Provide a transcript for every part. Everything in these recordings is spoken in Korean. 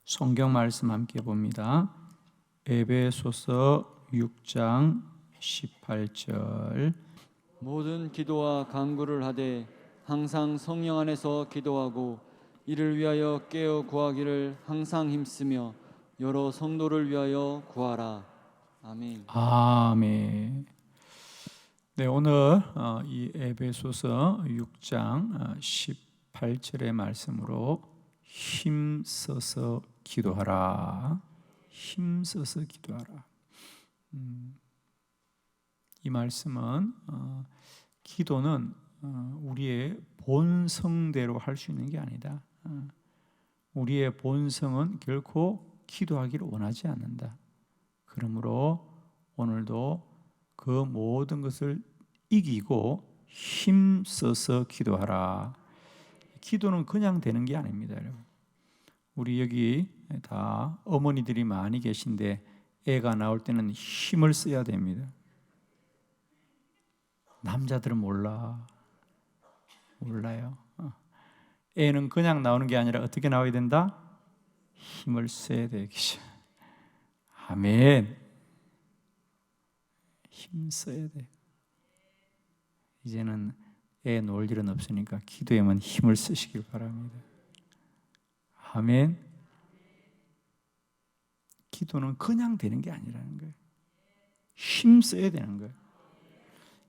성경 말씀 함께 봅니다. 에베소서 6장 18절. 모든 기도와 간구를 하되 항상 성령 안에서 기도하고 이를 위하여 깨어 구하기를 항상 힘쓰며 여러 성도를 위하여 구하라. 아멘. 아멘. 네, 오늘 이 에베소서 6장 18절의 말씀으로 힘써서 기도하라. 힘써서 기도하라. 이 말씀은 기도는 우리의 본성대로 할 수 있는 게 아니다. 우리의 본성은 결코 기도하기를 원하지 않는다. 그러므로 오늘도 그 모든 것을 이기고 힘써서 기도하라. 기도는 그냥 되는 게 아닙니다, 여러분. 우리 여기 다 어머니들이 많이 계신데 애가 나올 때는 힘을 써야 됩니다. 남자들은 몰라요. 애는 그냥 나오는 게 아니라 어떻게 나와야 된다? 힘을 써야 돼요. 아멘. 힘 써야 돼. 이제는 애 놓을 일은 없으니까 기도에만 힘을 쓰시길 바랍니다. 아멘. 기도는 그냥 되는 게 아니라는 거예요. 힘 써야 되는 거예요.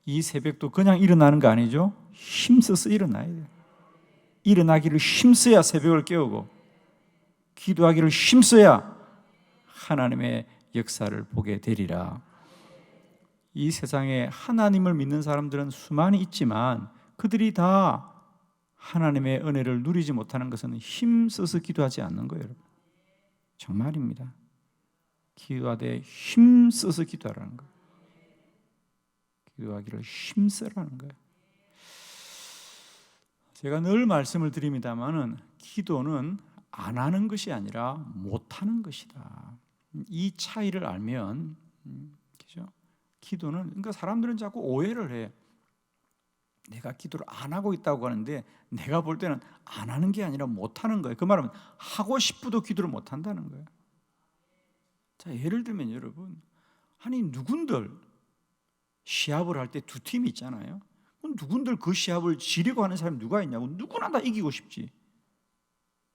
이 새벽도 그냥 일어나는 거 아니죠? 힘써서 일어나야 돼요. 일어나기를 힘써야 새벽을 깨우고 기도하기를 힘써야 하나님의 역사를 보게 되리라. 이 세상에 하나님을 믿는 사람들은 수많이 있지만 그들이 다 하나님의 은혜를 누리지 못하는 것은 힘써서 기도하지 않는 거예요, 여러분. 정말입니다. 기도하되 힘써서 기도하라는 거예요. 기도하기를 힘쓰라는 거예요. 제가 늘 말씀을 드립니다만은 기도는 안 하는 것이 아니라 못 하는 것이다. 이 차이를 알면, 그죠? 기도는, 그러니까 사람들은 자꾸 오해를 해. 내가 기도를 안 하고 있다고 하는데 내가 볼 때는 안 하는 게 아니라 못 하는 거예요. 그 말은 하고 싶어도 기도를 못 한다는 거예요. 자, 예를 들면 여러분, 아니 누군들 시합을 할 때 두 팀이 있잖아요. 누군들 그 시합을 지려고 하는 사람이 누가 있냐고. 누구나 다 이기고 싶지.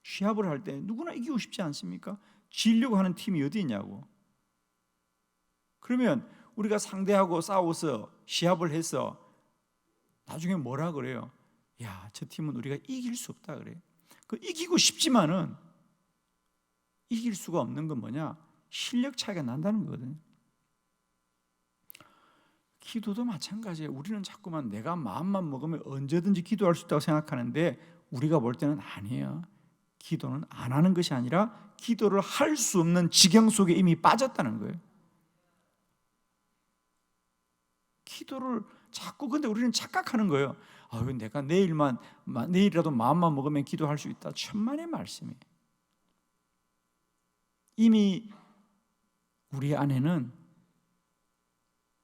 시합을 할 때 누구나 이기고 싶지 않습니까? 지려고 하는 팀이 어디 있냐고. 그러면 우리가 상대하고 싸워서 시합을 해서 나중에 뭐라 그래요? 야, 저 팀은 우리가 이길 수 없다 그래요. 그 이기고 싶지만은 이길 수가 없는 건 뭐냐? 실력 차이가 난다는 거거든요. 기도도 마찬가지예요. 우리는 자꾸만 내가 마음만 먹으면 언제든지 기도할 수 있다고 생각하는데 우리가 볼 때는 아니에요. 기도는 안 하는 것이 아니라 기도를 할 수 없는 지경 속에 이미 빠졌다는 거예요. 기도를 자꾸, 근데 우리는 착각하는 거예요. 내가 내일이라도 마음만 먹으면 기도할 수 있다. 천만의 말씀이에요. 이미 우리 안에는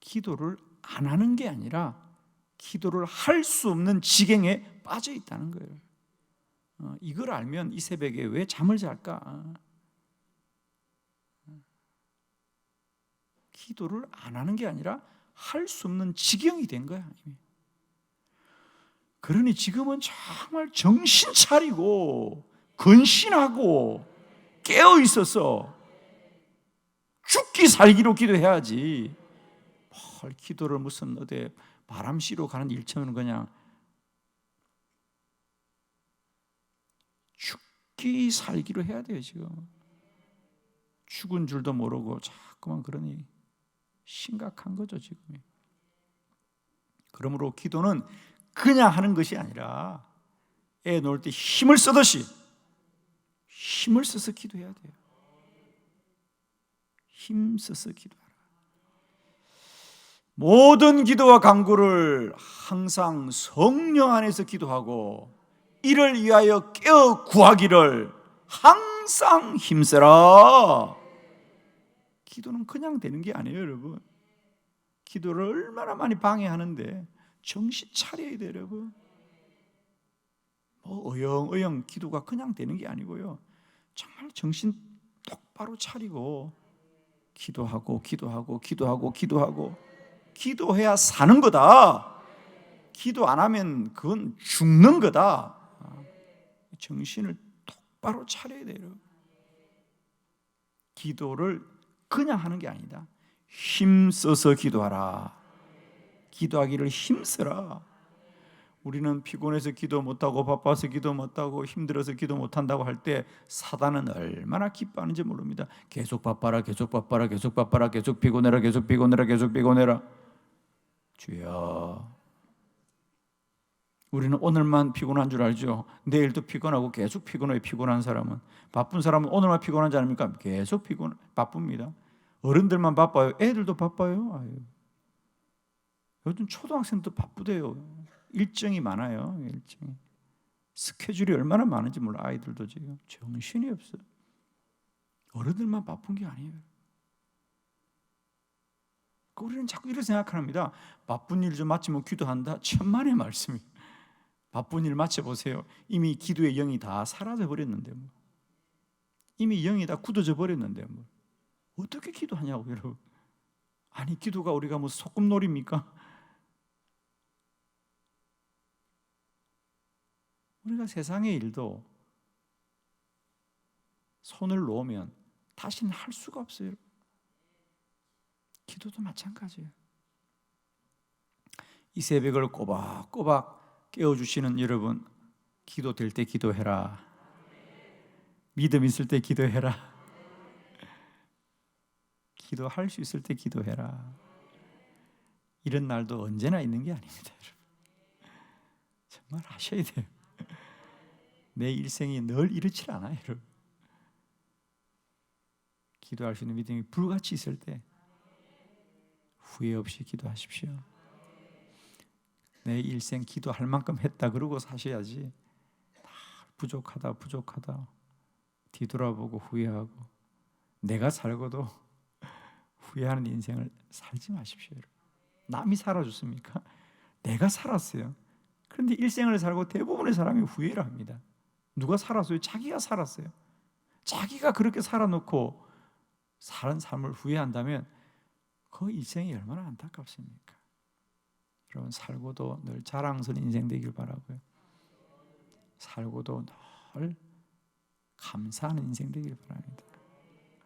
기도를 안 하는 게 아니라 기도를 할 수 없는 지경에 빠져 있다는 거예요. 이걸 알면 이 새벽에 왜 잠을 잘까? 기도를 안 하는 게 아니라 할 수 없는 지경이 된 거야. 그러니 지금은 정말 정신 차리고 근신하고 깨어 있어서 죽기 살기로 기도해야지. 기도를 무슨 어디 바람 쐬러 가는 일처럼 그냥 죽기 살기로 해야 돼요. 지금 죽은 줄도 모르고 자꾸만 그러니 심각한 거죠, 지금. 그러므로 기도는 그냥 하는 것이 아니라 애 놓을 때 힘을 쓰듯이 힘을 써서 기도해야 돼요. 힘써서 기도하라. 모든 기도와 간구를 항상 성령 안에서 기도하고 이를 위하여 깨어 구하기를 항상 힘써라. 기도는 그냥 되는 게 아니에요, 여러분. 기도를 얼마나 많이 방해하는데 정신 차려야 돼요, 여러분. 어영어영 기도가 그냥 되는 게 아니고요. 정말 정신 똑바로 차리고 기도하고 기도하고 기도하고 기도하고 기도해야 사는 거다. 기도 안 하면 그건 죽는 거다. 정신을 똑바로 차려야 돼요. 기도를 그냥 하는 게 아니다. 힘써서 기도하라. 기도하기를 힘쓰라. 우리는 피곤해서 기도 못하고 바빠서 기도 못하고 힘들어서 기도 못한다고 할 때 사단은 얼마나 기뻐하는지 모릅니다. 계속 바빠라, 계속 바빠라, 계속 바빠라, 계속 피곤해라, 계속 피곤해라, 계속 피곤해라. 주여, 우리는 오늘만 피곤한 줄 알죠. 내일도 피곤하고 계속 피곤해. 피곤한 사람은, 바쁜 사람은 오늘만 피곤한지 아닙니까? 계속 바쁩니다. 어른들만 바빠요? 애들도 바빠요. 아유. 요즘 초등학생도 바쁘대요. 일정이 많아요. 일정이. 스케줄이 얼마나 많은지 몰라. 아이들도 지금 정신이 없어요. 어른들만 바쁜 게 아니에요. 우리는 자꾸 이렇게 생각합니다. 바쁜 일 좀 마치면 기도한다. 천만의 말씀이에요. 바쁜 일 마쳐보세요. 이미 기도의 영이 다 사라져 버렸는데 뭐. 이미 영이 다 굳어져 버렸는데 뭐. 어떻게 기도하냐고 여러분. 아니 기도가 우리가 뭐 소꿉놀이입니까? 우리가 세상의 일도 손을 놓으면 다시는 할 수가 없어요. 기도도 마찬가지예요. 이 새벽을 꼬박꼬박 깨워주시는 여러분, 기도될 때 기도해라. 믿음 있을 때 기도해라. 기도할 수 있을 때 기도해라. 이런 날도 언제나 있는 게 아닙니다. 여러분. 정말 하셔야 돼요. 내 일생이 늘 이렇지 않아요. 여러분. 기도할 수 있는 믿음이 불같이 있을 때 후회 없이 기도하십시오. 내 일생 기도할 만큼 했다 그러고 사셔야지. 부족하다 뒤돌아보고 후회하고 내가 살고도 후회하는 인생을 살지 마십시오. 남이 살아줬습니까? 내가 살았어요. 그런데 일생을 살고 대부분의 사람이 후회를 합니다. 누가 살았어요? 자기가 살았어요. 자기가 그렇게 살아놓고 사는 삶을 후회한다면 그 인생이 얼마나 안타깝습니까? 여러분, 살고도 늘 자랑스러운 인생 되길 바라고요. 살고도 늘 감사하는 인생 되길 바랍니다.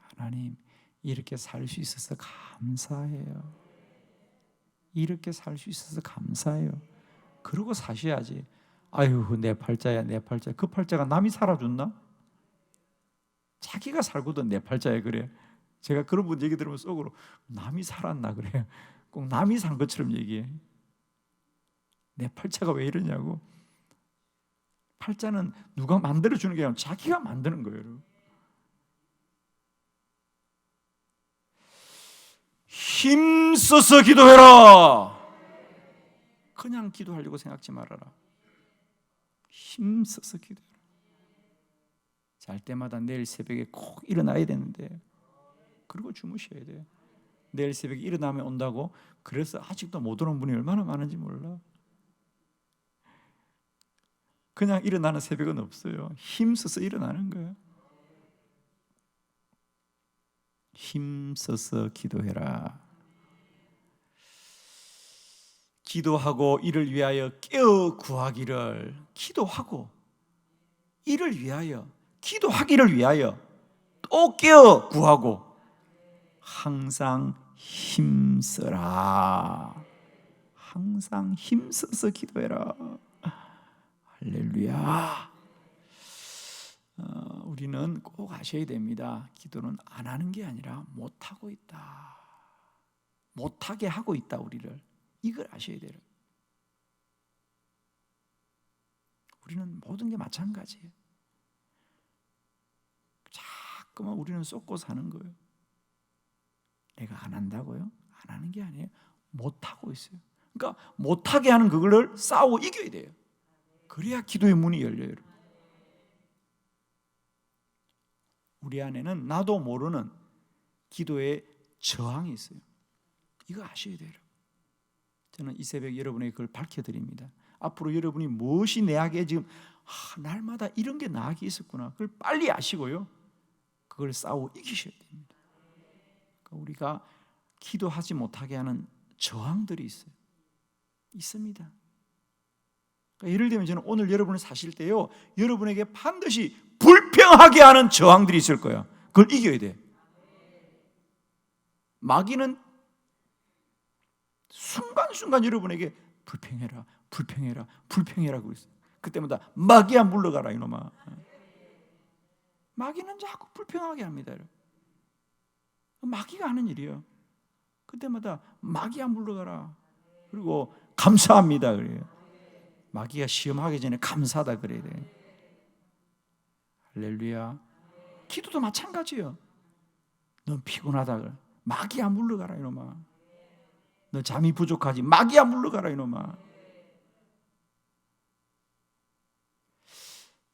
하나님, 이렇게 살 수 있어서 감사해요. 이렇게 살 수 있어서 감사해요. 그러고 사셔야지. 아유, 내 팔자야, 내 팔자. 그 팔자가 남이 살아줬나? 자기가 살고도 내 팔자야 그래. 제가 그런 분 얘기 들으면 속으로 남이 살았나 그래. 꼭 남이 산 것처럼 얘기해. 내 팔자가 왜 이러냐고. 팔자는 누가 만들어주는 게 아니라 자기가 만드는 거예요. 힘써서 기도해라. 그냥 기도하려고 생각지 말아라. 힘써서 기도해라. 잘 때마다 내일 새벽에 꼭 일어나야 되는데, 그리고 주무셔야 돼요. 내일 새벽에 일어나면 온다고 그래서 아직도 못 오는 분이 얼마나 많은지 몰라. 그냥 일어나는 새벽은 없어요. 힘써서 일어나는 거예요. 힘써서 기도해라. 기도하고 이를 위하여 깨어 구하기를. 기도하고 이를 위하여, 기도하기를 위하여 또 깨어 구하고 항상 힘써라. 항상 힘써서 기도해라. 할렐루야. 우리는 꼭 아셔야 됩니다. 기도는 안 하는 게 아니라 못하고 있다. 못하게 하고 있다, 우리를. 이걸 아셔야 돼요. 우리는 모든 게 마찬가지예요. 자꾸만 우리는 쏟고 사는 거예요. 내가 안 한다고요? 안 하는 게 아니에요. 못하고 있어요. 그러니까 못하게 하는 그거를 싸우고 이겨야 돼요. 그래야 기도의 문이 열려요. 우리 안에는 나도 모르는 기도의 저항이 있어요. 이거 아셔야 돼요. 저는 이 새벽 여러분에게 그걸 밝혀드립니다. 앞으로 여러분이 무엇이 내게 지금 날마다 이런 게 나에게 있었구나, 그걸 빨리 아시고요, 그걸 싸워 이기셔야 됩니다. 그러니까 우리가 기도하지 못하게 하는 저항들이 있습니다. 그러니까 예를 들면 저는 오늘 여러분을 사실 때요, 여러분에게 반드시 불평하게 하는 저항들이 있을 거야. 그걸 이겨야 돼. 마귀는 순간순간 여러분에게 불평해라, 불평해라, 불평해라 그랬어요. 그때마다 마귀야 물러가라 이놈아. 마귀는 자꾸 불평하게 합니다. 마귀가 하는 일이에요. 그때마다 마귀야 물러가라. 그리고 감사합니다 그래요. 마귀가 시험하기 전에 감사하다 그래야 돼요. 할렐루야. 기도도 마찬가지예요. 넌 피곤하다 그래. 마귀야 물러가라 이놈아. 너 잠이 부족하지. 마귀야 물러가라 이놈아.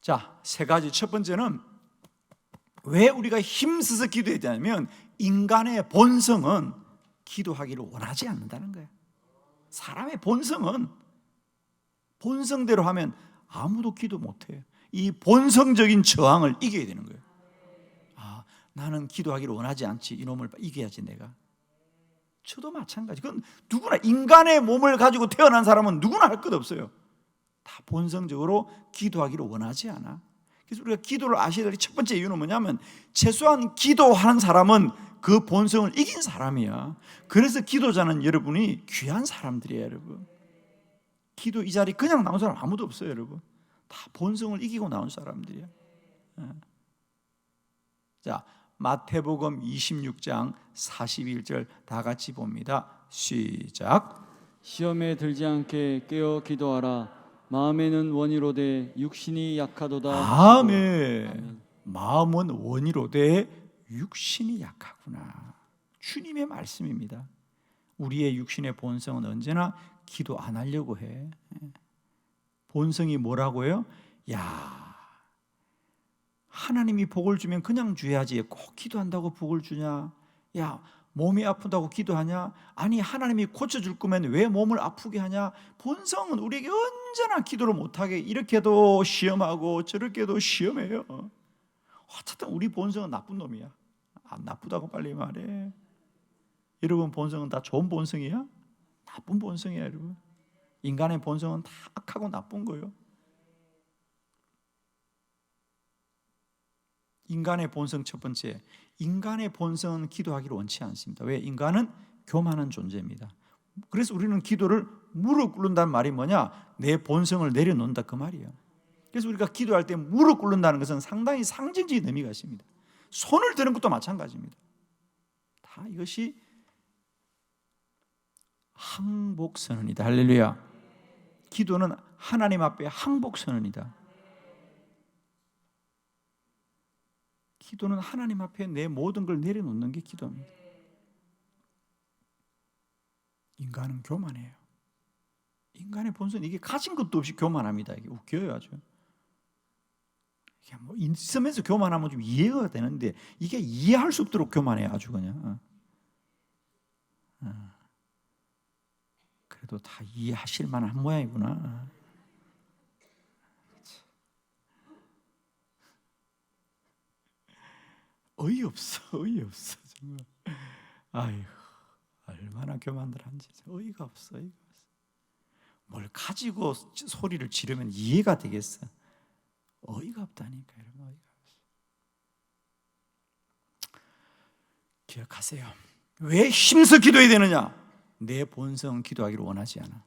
자, 세 가지. 첫 번째는 왜 우리가 힘써서 기도해야 되냐면 인간의 본성은 기도하기를 원하지 않는다는 거예요. 사람의 본성은 본성대로 하면 아무도 기도 못해요. 이 본성적인 저항을 이겨야 되는 거예요. 아, 나는 기도하기를 원하지 않지. 이놈을 이겨야지 내가. 저도 마찬가지. 그건 누구나 인간의 몸을 가지고 태어난 사람은 누구나 할 것 없어요. 다 본성적으로 기도하기를 원하지 않아. 그래서 우리가 기도를 아셔야 될 첫 번째 이유는 뭐냐면 최소한 기도하는 사람은 그 본성을 이긴 사람이야. 그래서 기도자는 여러분이 귀한 사람들이에요, 여러분. 기도 이 자리 그냥 나온 사람 아무도 없어요, 여러분. 다 본성을 이기고 나온 사람들이야. 자, 마태복음 26장 41절 다 같이 봅니다. 시작. 시험에 들지 않게 깨어 기도하라. 마음에는 원이로되 육신이 약하도다. 아멘. 마음은 원이로되 육신이 약하구나. 주님의 말씀입니다. 우리의 육신의 본성은 언제나 기도 안 하려고 해. 본성이 뭐라고요? 야, 하나님이 복을 주면 그냥 줘야지. 꼭 기도한다고 복을 주냐? 야, 몸이 아프다고 기도하냐? 아니, 하나님이 고쳐줄 거면 왜 몸을 아프게 하냐? 본성은 우리에게 언제나 기도를 못하게 이렇게도 시험하고 저렇게도 시험해요. 어쨌든 우리 본성은 나쁜 놈이야. 안 나쁘다고 빨리 말해. 여러분 본성은 다 좋은 본성이야? 나쁜 본성이야, 여러분. 인간의 본성은 다 악하고 나쁜 거예요. 인간의 본성 첫 번째, 인간의 본성은 기도하기를 원치 않습니다. 왜? 인간은 교만한 존재입니다. 그래서 우리는 기도를 무릎 꿇는다는 말이 뭐냐? 내 본성을 내려놓는다 그 말이에요. 그래서 우리가 기도할 때 무릎 꿇는다는 것은 상당히 상징적인 의미가 있습니다. 손을 드는 것도 마찬가지입니다. 다 이것이 항복선언이다. 할렐루야. 기도는 하나님 앞에 항복선언이다. 기도는 하나님 앞에 내 모든 걸 내려놓는 게 기도입니다. 인간은 교만해요. 인간의 본성은 이게 가진 것도 없이 교만합니다. 이게 웃겨요 아주. 이게 뭐 있으면서 교만하면 좀 이해가 되는데 이게 이해할 수 없도록 교만해요 아주 그냥. 그래도 다 이해하실 만한 모양이구나. 어이없어 정말. 아이고, 얼마나 교만들 한지 어이가 없어. 뭘 가지고 소리를 지르면 이해가 되겠어. 어이가 없다니까, 여러분. 어이가 없어. 기억하세요. 왜 힘써 기도해야 되느냐? 내 본성은 기도하기를 원하지 않아.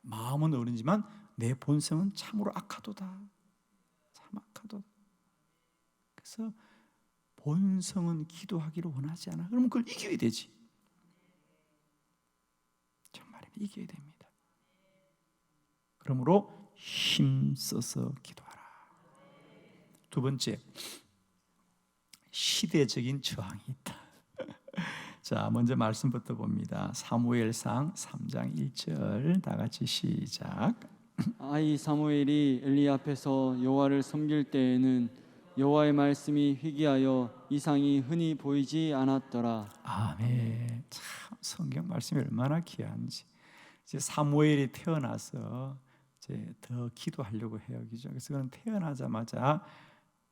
마음은 어른지만 내 본성은 참으로 악하도다. 참 악하도다. 그래서 본성은 기도하기를 원하지 않아. 그러면 그걸 이겨야 되지. 정말 이겨야 됩니다. 그러므로 힘써서 기도하라. 두 번째, 시대적인 저항이 있다. 자, 먼저 말씀부터 봅니다. 사무엘상 3장 1절 다 같이 시작. 아이 사무엘이 엘리 앞에서 여호와를 섬길 때에는 여호와의 말씀이 희귀하여 이상이 흔히 보이지 않았더라. 아멘. 참 성경 말씀이 얼마나 귀한지. 이제 사무엘이 태어나서 이제 더 기도하려고 해요, 그죠? 그래서 그는 태어나자마자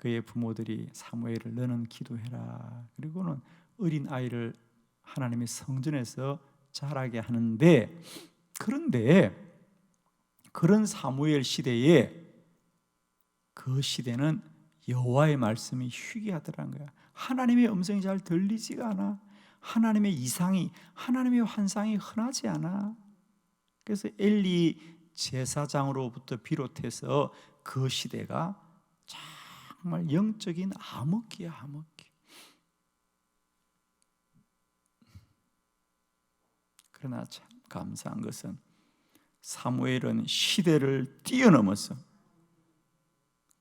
그의 부모들이 사무엘을 너는 기도해라. 그리고는 어린 아이를 하나님의 성전에서 자라게 하는데, 그런데 그런 사무엘 시대에 그 시대는 여호와의 말씀이 희귀하더라는 거야. 하나님의 음성이 잘 들리지가 않아. 하나님의 이상이, 하나님의 환상이 흔하지 않아. 그래서 엘리 제사장으로부터 비롯해서 그 시대가 정말 영적인 암흑기야, 암흑기. 그러나 참 감사한 것은 사무엘은 시대를 뛰어넘어서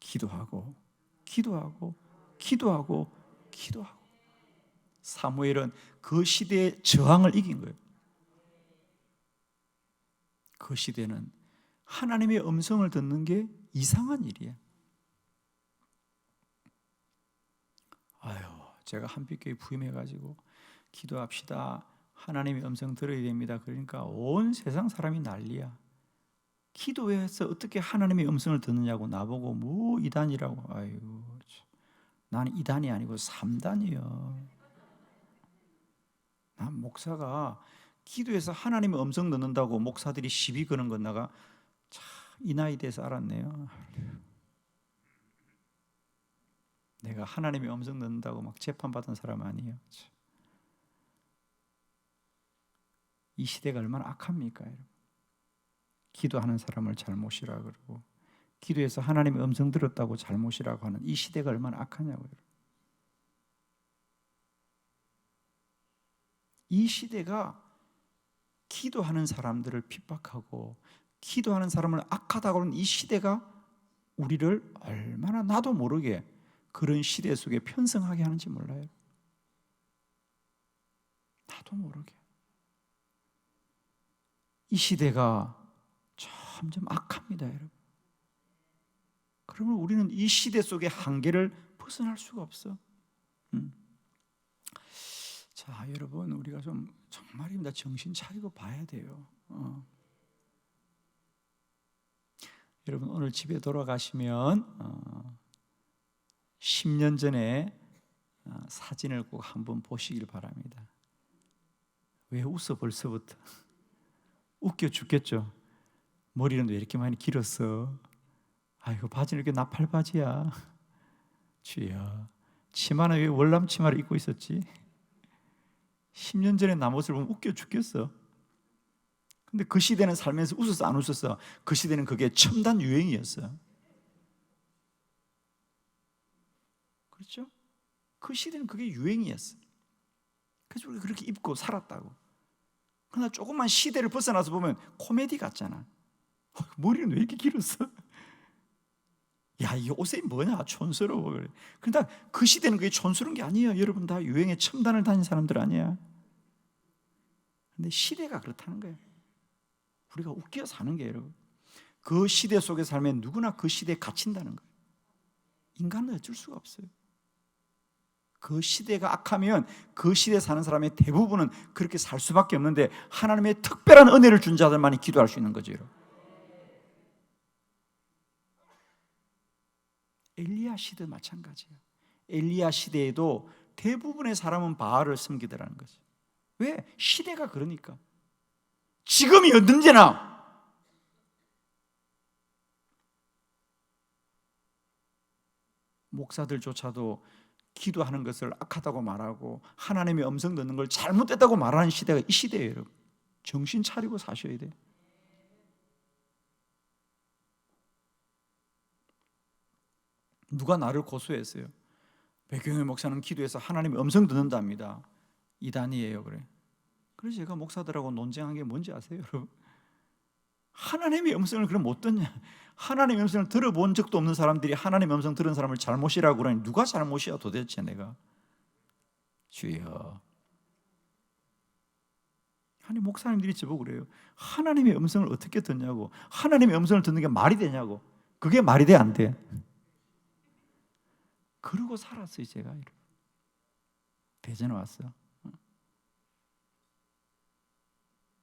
기도하고 기도하고 기도하고 기도하고, 사무엘은 그 시대의 저항을 이긴 거예요. 그 시대는 하나님의 음성을 듣는 게 이상한 일이에요. 아유, 제가 한빛교회 부임해가지고 기도합시다, 하나님의 음성 들어야 됩니다. 그러니까 온 세상 사람이 난리야. 기도해서 어떻게 하나님의 음성을 듣느냐고 나보고 뭐 이단이라고. 아이고, 나는 이단이 아니고 3단이요. 난 목사가 기도해서 하나님의 음성 듣는다고 목사들이 시비 거는 건 내가 참 이 나이 돼서 알았네요. 내가 하나님의 음성 듣는다고 막 재판받은 사람 아니에요. 이 시대가 얼마나 악합니까, 여러분? 기도하는 사람을 잘못이라 그러고, 기도해서 하나님의 음성 들었다고 잘못이라고 하는 이 시대가 얼마나 악하냐고요. 이 시대가 기도하는 사람들을 핍박하고 기도하는 사람을 악하다고 하는 이 시대가 우리를 얼마나 나도 모르게 그런 시대 속에 편승하게 하는지 몰라요. 나도 모르게. 이 시대가 점점 악합니다, 여러분. 그러면 우리는 이 시대 속의 한계를 벗어날 수가 없어. 자, 여러분, 우리가 좀 정말입니다. 정신 차리고 봐야 돼요. 여러분, 오늘 집에 돌아가시면 10년 전에 사진을 꼭 한번 보시길 바랍니다. 왜 웃어 벌써부터? 웃겨 죽겠죠. 머리는 왜 이렇게 많이 길었어? 아이고, 바지는 이렇게 나팔바지야. 주여, 치마는 왜 월남 치마를 입고 있었지? 10년 전에 나 모습을 보면 웃겨 죽겠어. 근데 그 시대는 살면서 웃었어, 안 웃었어? 그 시대는 그게 첨단 유행이었어. 그렇죠? 그 시대는 그게 유행이었어. 그래서 우리가 그렇게 입고 살았다고. 그러나 조금만 시대를 벗어나서 보면 코미디 같잖아. 머리는 왜 이렇게 길었어? 야, 이 옷이 뭐냐, 촌스러워. 그래. 그러나 그 시대는 그게 촌스러운 게 아니에요. 여러분 다 유행의 첨단을 다닌 사람들 아니야. 근데 시대가 그렇다는 거예요. 우리가 웃겨 사는 게, 여러분, 그 시대 속에 살면 누구나 그 시대에 갇힌다는 거예요. 인간은 어쩔 수가 없어요. 그 시대가 악하면 그 시대에 사는 사람의 대부분은 그렇게 살 수밖에 없는데, 하나님의 특별한 은혜를 준 자들만이 기도할 수 있는 거죠, 여러분. 엘리야 시대 마찬가지예요. 엘리야 시대에도 대부분의 사람은 바알을 섬기더라는 거죠. 왜? 시대가 그러니까. 지금이 언제나 목사들조차도 기도하는 것을 악하다고 말하고 하나님의 음성 듣는 걸 잘못됐다고 말하는 시대가 이 시대예요, 여러분. 정신 차리고 사셔야 돼요. 누가 나를 고소했어요. 백경일 목사는 기도해서 하나님의 음성 듣는답니다. 이단이에요, 그래. 그래서 제가 목사들하고 논쟁한 게 뭔지 아세요, 여러분? 하나님의 음성을 그럼 못 듣냐? 하나님의 음성을 들어본 적도 없는 사람들이 하나님의 음성 들은 사람을 잘못이라고 그러니 누가 잘못이야 도대체? 내가 주여. 아니, 목사님들이 저보고 그래요. 하나님의 음성을 어떻게 듣냐고. 하나님의 음성을 듣는 게 말이 되냐고. 그게 말이 돼, 안 돼? 그러고 살았어요, 제가. 대전에 왔어.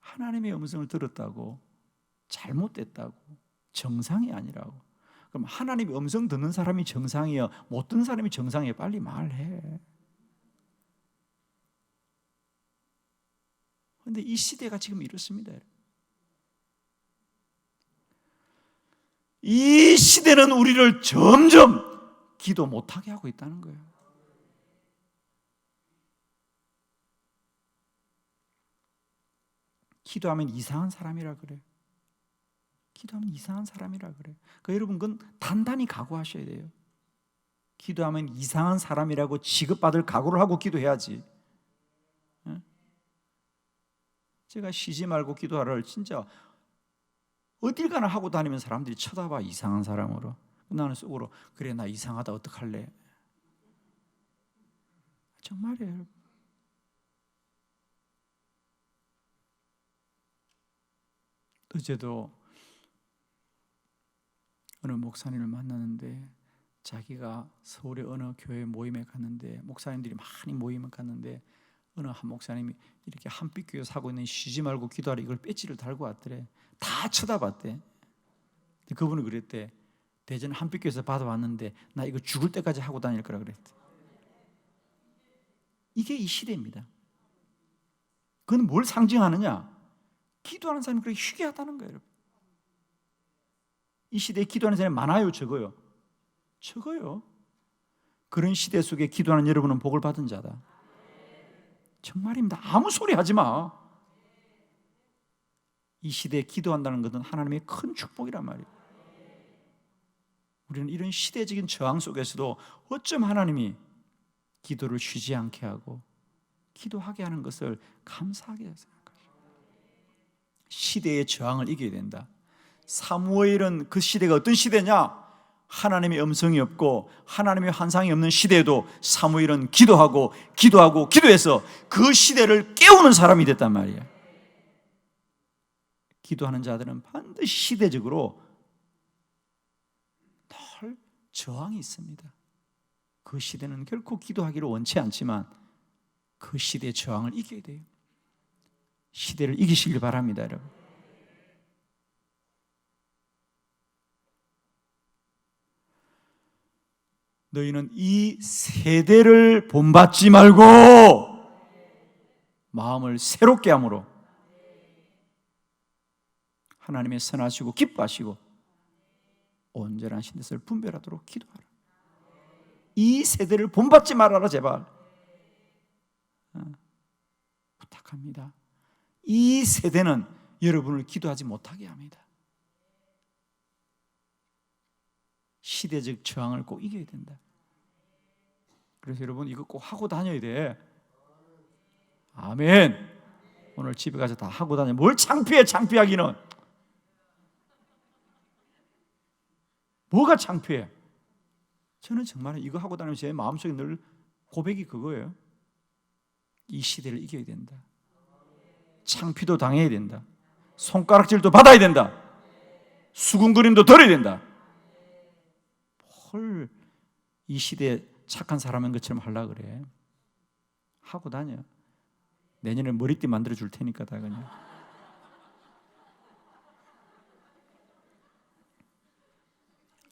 하나님의 음성을 들었다고 잘못됐다고, 정상이 아니라고. 그럼 하나님의 음성 듣는 사람이 정상이에요? 못 듣는 사람이 정상이에요? 빨리 말해. 그런데 이 시대가 지금 이렇습니다. 이 시대는 우리를 점점 기도 못하게 하고 있다는 거예요. 기도하면 이상한 사람이라 그래. 기도하면 이상한 사람이라 그래. 그러니까 여러분 그건 단단히 각오하셔야 돼요. 기도하면 이상한 사람이라고 취급받을 각오를 하고 기도해야지. 제가 쉬지 말고 기도하라를 진짜 어딜 가나 하고 다니면 사람들이 쳐다봐, 이상한 사람으로. 나는 속으로 그래 나 이상하다 어떡할래. 정말이에요 여러분. 어제도 어느 목사님을 만났는데 자기가 서울의 어느 교회 모임에 갔는데 목사님들이 많이 모임에 갔는데 어느 한 목사님이 이렇게 한빛교회 사고 있는 쉬지 말고 기도하라 이걸 배지를 달고 왔더래. 다 쳐다봤대. 그분은 그랬대. 대전 한빛교회에서 받아왔는데 나 이거 죽을 때까지 하고 다닐 거라 그랬대. 이게 이 시대입니다. 그건 뭘 상징하느냐? 기도하는 사람이 그렇게 희귀하다는 거예요. 여러분. 이 시대에 기도하는 사람이 많아요, 적어요? 적어요. 그런 시대 속에 기도하는 여러분은 복을 받은 자다. 정말입니다. 아무 소리 하지 마. 이 시대에 기도한다는 것은 하나님의 큰 축복이란 말이에요. 우리는 이런 시대적인 저항 속에서도 어쩜 하나님이 기도를 쉬지 않게 하고 기도하게 하는 것을 감사하게 생각하죠. 시대의 저항을 이겨야 된다. 사무엘은 그 시대가 어떤 시대냐? 하나님의 음성이 없고 하나님의 환상이 없는 시대에도 사무엘은 기도해서 그 시대를 깨우는 사람이 됐단 말이에요. 기도하는 자들은 반드시 시대적으로 늘 저항이 있습니다. 그 시대는 결코 기도하기를 원치 않지만 그 시대의 저항을 이겨야 돼요. 시대를 이기시길 바랍니다, 여러분. 너희는 이 세대를 본받지 말고 마음을 새롭게 함으로 하나님의 선하시고 기뻐하시고 온전한 신뜻을 분별하도록 기도하라. 이 세대를 본받지 말아라 제발. 부탁합니다. 이 세대는 여러분을 기도하지 못하게 합니다. 시대적 저항을 꼭 이겨야 된다. 그래서 여러분 이거 꼭 하고 다녀야 돼. 아멘. 오늘 집에 가서 다 하고 다녀. 뭘 창피해, 창피하기는. 뭐가 창피해? 저는 정말 이거 하고 다니면 제 마음속에 늘 고백이 그거예요. 이 시대를 이겨야 된다. 창피도 당해야 된다. 손가락질도 받아야 된다. 수군거림도 덜어야 된다. 헐, 이 시대에 착한 사람인 것처럼 하려고 그래. 하고 다녀. 내년에 머리띠 만들어 줄 테니까 다 그냥.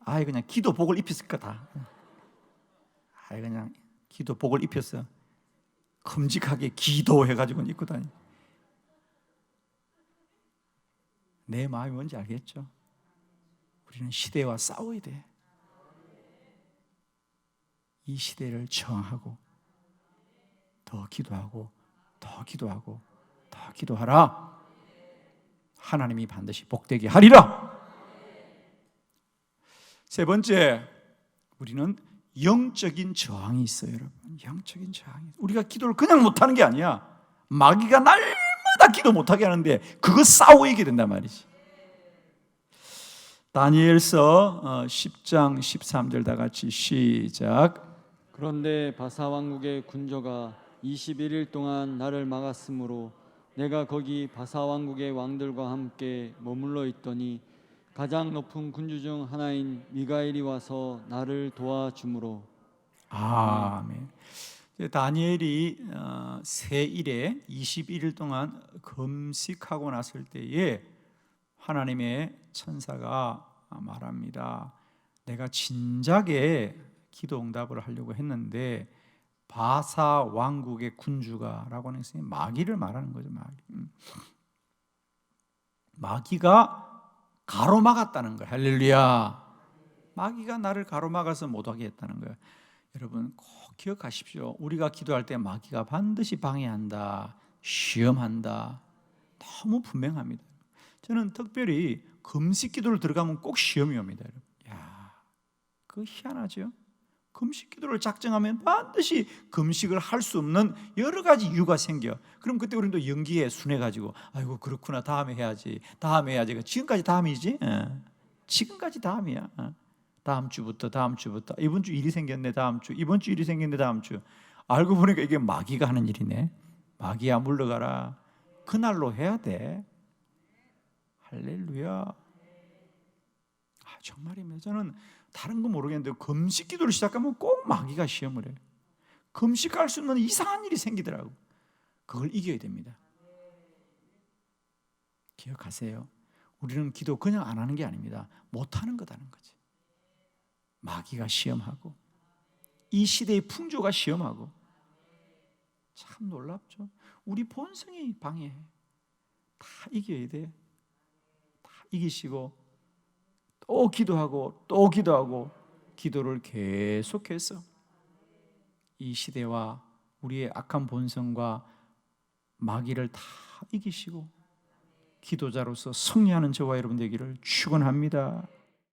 아이 그냥 기도복을 입혔을 거다. 아이 그냥 기도복을 입혔어. 큼직하게 기도해가지고 입고 다니. 내 마음이 뭔지 알겠죠? 우리는 시대와 싸워야 돼. 이 시대를 저항하고 더 기도하고 더 기도하고 더 기도하라. 하나님이 반드시 복되게 하리라. 세 번째, 우리는 영적인 저항이 있어요, 여러분. 영적인 저항이. 우리가 기도를 그냥 못하는 게 아니야. 마귀가 날마다 기도 못하게 하는데 그거 싸워 이기게 된단 말이지. 다니엘서 10장 13절 다 같이 시작. 그런데 바사 왕국의 군저가 21일 동안 나를 막았으므로 내가 거기 바사 왕국의 왕들과 함께 머물러 있더니 가장 높은 군주 중 하나인 미가엘이 와서 나를 도와주므로. 아멘. 다니엘이 새 일에 21일 동안 금식하고 났을 때에 하나님의 천사가 말합니다. 내가 진작에 기도 응답을 하려고 했는데 바사 왕국의 군주가라고 하는 것은 마귀를 말하는 거죠. 마귀가 가로막았다는 거예요. 할렐루야. 마귀가 나를 가로막아서 못하게 했다는 거예요. 여러분 꼭 기억하십시오. 우리가 기도할 때 마귀가 반드시 방해한다, 시험한다. 너무 분명합니다. 저는 특별히 금식 기도를 들어가면 꼭 시험이 옵니다. 야, 그거 희한하죠? 금식 기도를 작정하면 반드시 금식을 할 수 없는 여러 가지 이유가 생겨. 그럼 그때 우리는 또 연기에 순해가지고 아이고 그렇구나, 다음에 해야지, 다음에 해야지. 지금까지 다음이지? 지금까지 다음이야. 다음 주부터 이번 주 일이 생겼네, 다음 주, 이번 주 일이 생겼네, 다음 주. 알고 보니까 이게 마귀가 하는 일이네. 마귀야 물러가라. 그날로 해야 돼. 할렐루야. 정말입니다. 저는 다른 거 모르겠는데 금식 기도를 시작하면 꼭 마귀가 시험을 해요. 금식할 수 없는 이상한 일이 생기더라고. 그걸 이겨야 됩니다. 기억하세요. 우리는 기도 그냥 안 하는 게 아닙니다. 못하는 거다는 거지. 마귀가 시험하고 이 시대의 풍조가 시험하고. 참 놀랍죠. 우리 본성이 방해해. 다 이겨야 돼. 다 이기시고 또 기도하고 또 기도하고 기도를 계속해서 이 시대와 우리의 악한 본성과 마귀를 다 이기시고 기도자로서 승리하는 저와 여러분 되기를 축원합니다.